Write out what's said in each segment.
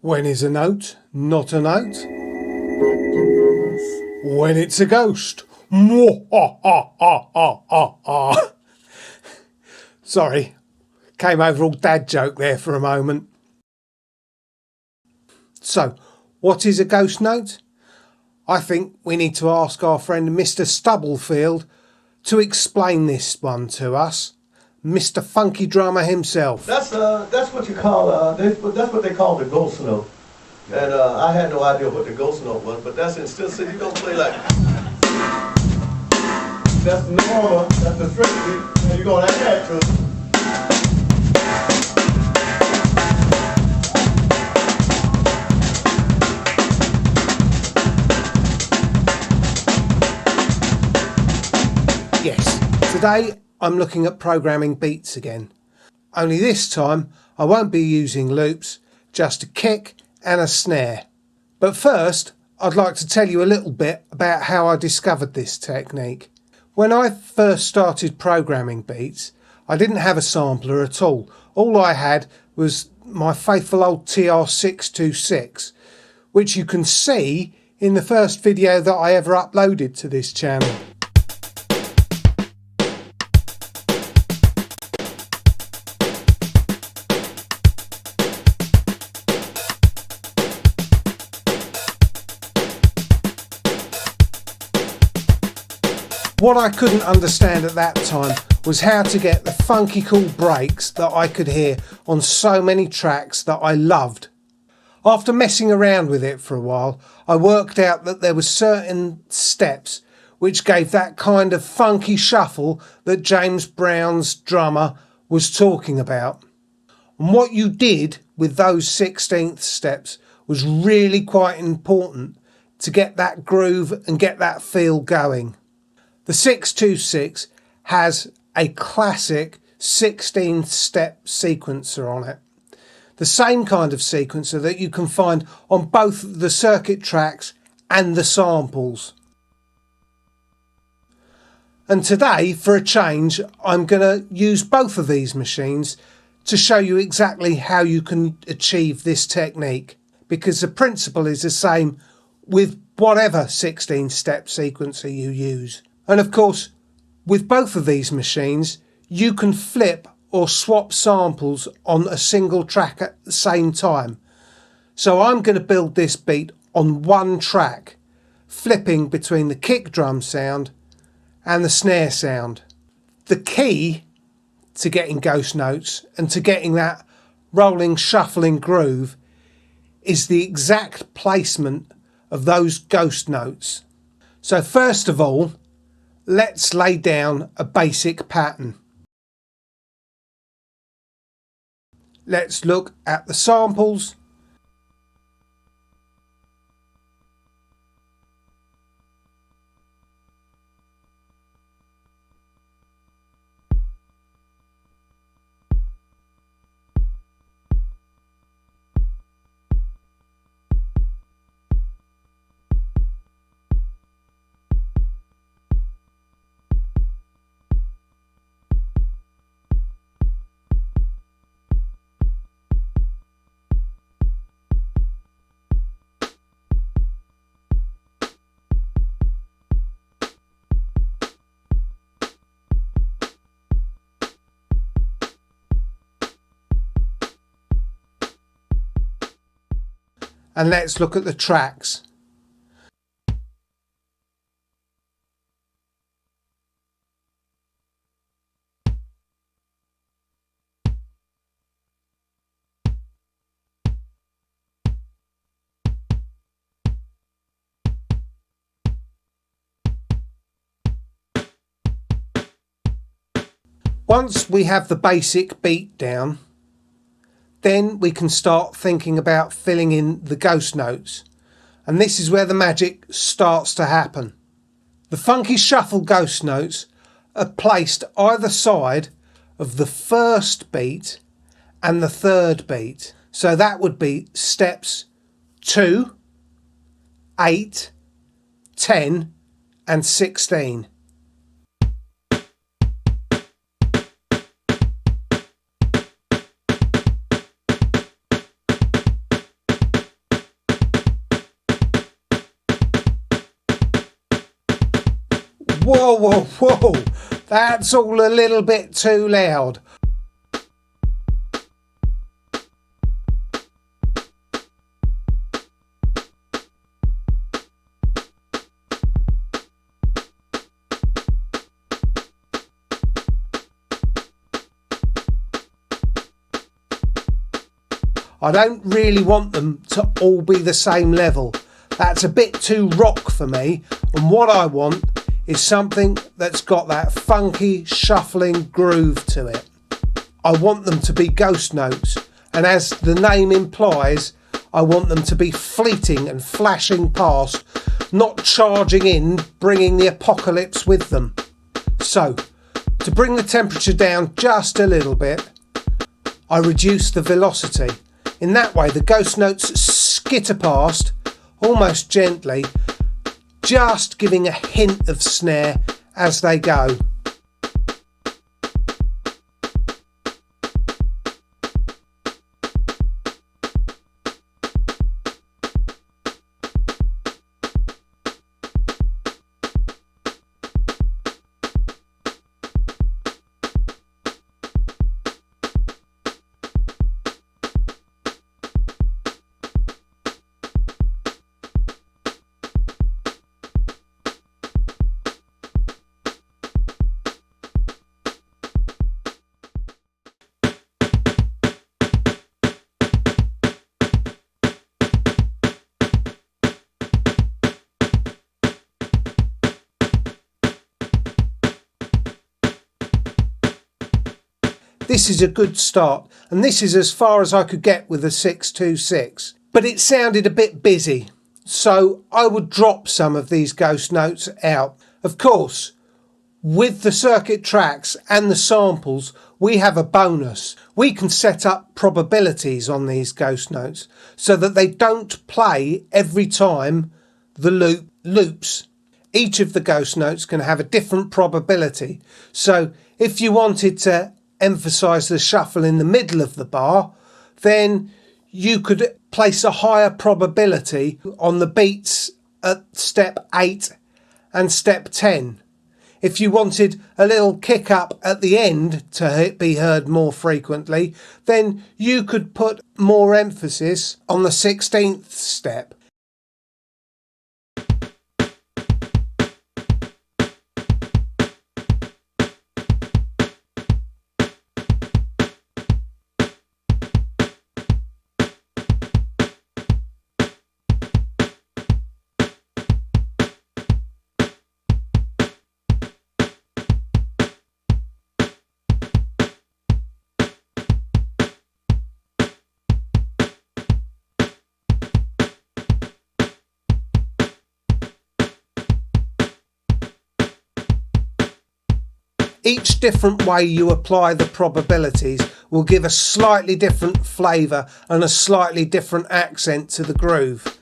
When is a note not a note? When it's a ghost. Sorry, came over all dad joke there for a moment. So, what is a ghost note? I think we need to ask our friend Mr. Stubblefield to explain this one to us. Mr. Funky Drummer himself. That's what you call that's what they call the ghost note. And I had no idea what the ghost note was, but that's instead so you're gonna play like that's normal, that's the straight beat, and you're gonna add to it. Yes, today I'm looking at programming beats again. Only this time I won't be using loops, just a kick and a snare. But first I'd like to tell you a little bit about how I discovered this technique. When I first started programming beats, I didn't have a sampler at all. All I had was my faithful old TR626, which you can see in the first video that I ever uploaded to this channel. What I couldn't understand at that time was how to get the funky cool breaks that I could hear on so many tracks that I loved. After messing around with it for a while, I worked out that there were certain steps which gave that kind of funky shuffle that James Brown's drummer was talking about. And what you did with those 16th steps was really quite important to get that groove and get that feel going. The 626 has a classic 16th step sequencer on it. The same kind of sequencer that you can find on both the circuit tracks and the samples. And today, for a change, I'm going to use both of these machines to show you exactly how you can achieve this technique, because the principle is the same with whatever 16-step sequencer you use. And of course, with both of these machines, you can flip or swap samples on a single track at the same time. So I'm going to build this beat on one track, flipping between the kick drum sound and the snare sound. The key to getting ghost notes and to getting that rolling, shuffling groove is the exact placement of those ghost notes. So first of all, let's lay down a basic pattern. Let's look at the samples. And let's look at the tracks. Once we have the basic beat down, then we can start thinking about filling in the ghost notes. And this is where the magic starts to happen. The funky shuffle ghost notes are placed either side of the first beat and the third beat. So that would be steps 2, 8, 10 and 16. Whoa, whoa, whoa, that's all a little bit too loud. I don't really want them to all be the same level. That's a bit too rock for me, and what I want is something that's got that funky shuffling groove to it. I want them to be ghost notes, and as the name implies, I want them to be fleeting and flashing past, not charging in, bringing the apocalypse with them. So, to bring the temperature down just a little bit, I reduce the velocity. In that way, the ghost notes skitter past, almost gently, just giving a hint of snare as they go. This is a good start, and this is as far as I could get with a 626. But it sounded a bit busy, so I would drop some of these ghost notes out. Of course, with the circuit tracks and the samples, we have a bonus. We can set up probabilities on these ghost notes so that they don't play every time the loop loops. Each of the ghost notes can have a different probability. So if you wanted to emphasize the shuffle in the middle of the bar, then you could place a higher probability on the beats at step 8 and step 10. If you wanted a little kick up at the end to be heard more frequently, then you could put more emphasis on the 16th step. Each different way you apply the probabilities will give a slightly different flavour and a slightly different accent to the groove.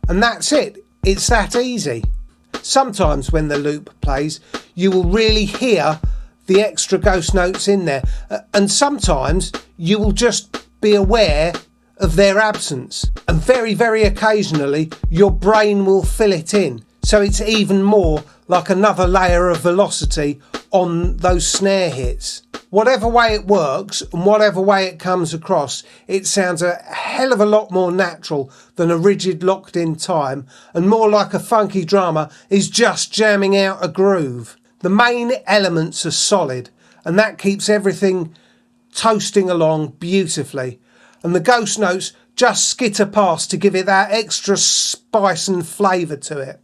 And that's it. It's that easy. Sometimes when the loop plays, you will really hear the extra ghost notes in there. And sometimes you will just be aware of their absence. And very, very occasionally, your brain will fill it in. So it's even more like another layer of velocity on those snare hits. Whatever way it works and whatever way it comes across, it sounds a hell of a lot more natural than a rigid locked in time, and more like a funky drummer is just jamming out a groove. The main elements are solid, and that keeps everything toasting along beautifully. And the ghost notes just skitter past to give it that extra spice and flavour to it.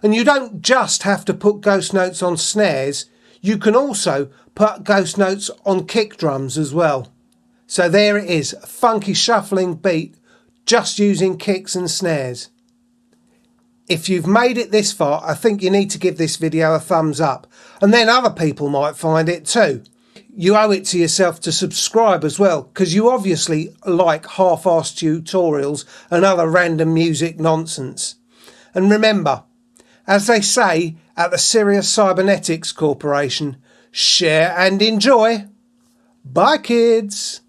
And you don't just have to put ghost notes on snares, you can also put ghost notes on kick drums as well. So there it is, a funky shuffling beat just using kicks and snares. If you've made it this far, I think you need to give this video a thumbs up, and then other people might find it too. You owe it to yourself to subscribe as well, because you obviously like half-assed tutorials and other random music nonsense. And remember, as they say at the Sirius Cybernetics Corporation, share and enjoy. Bye kids!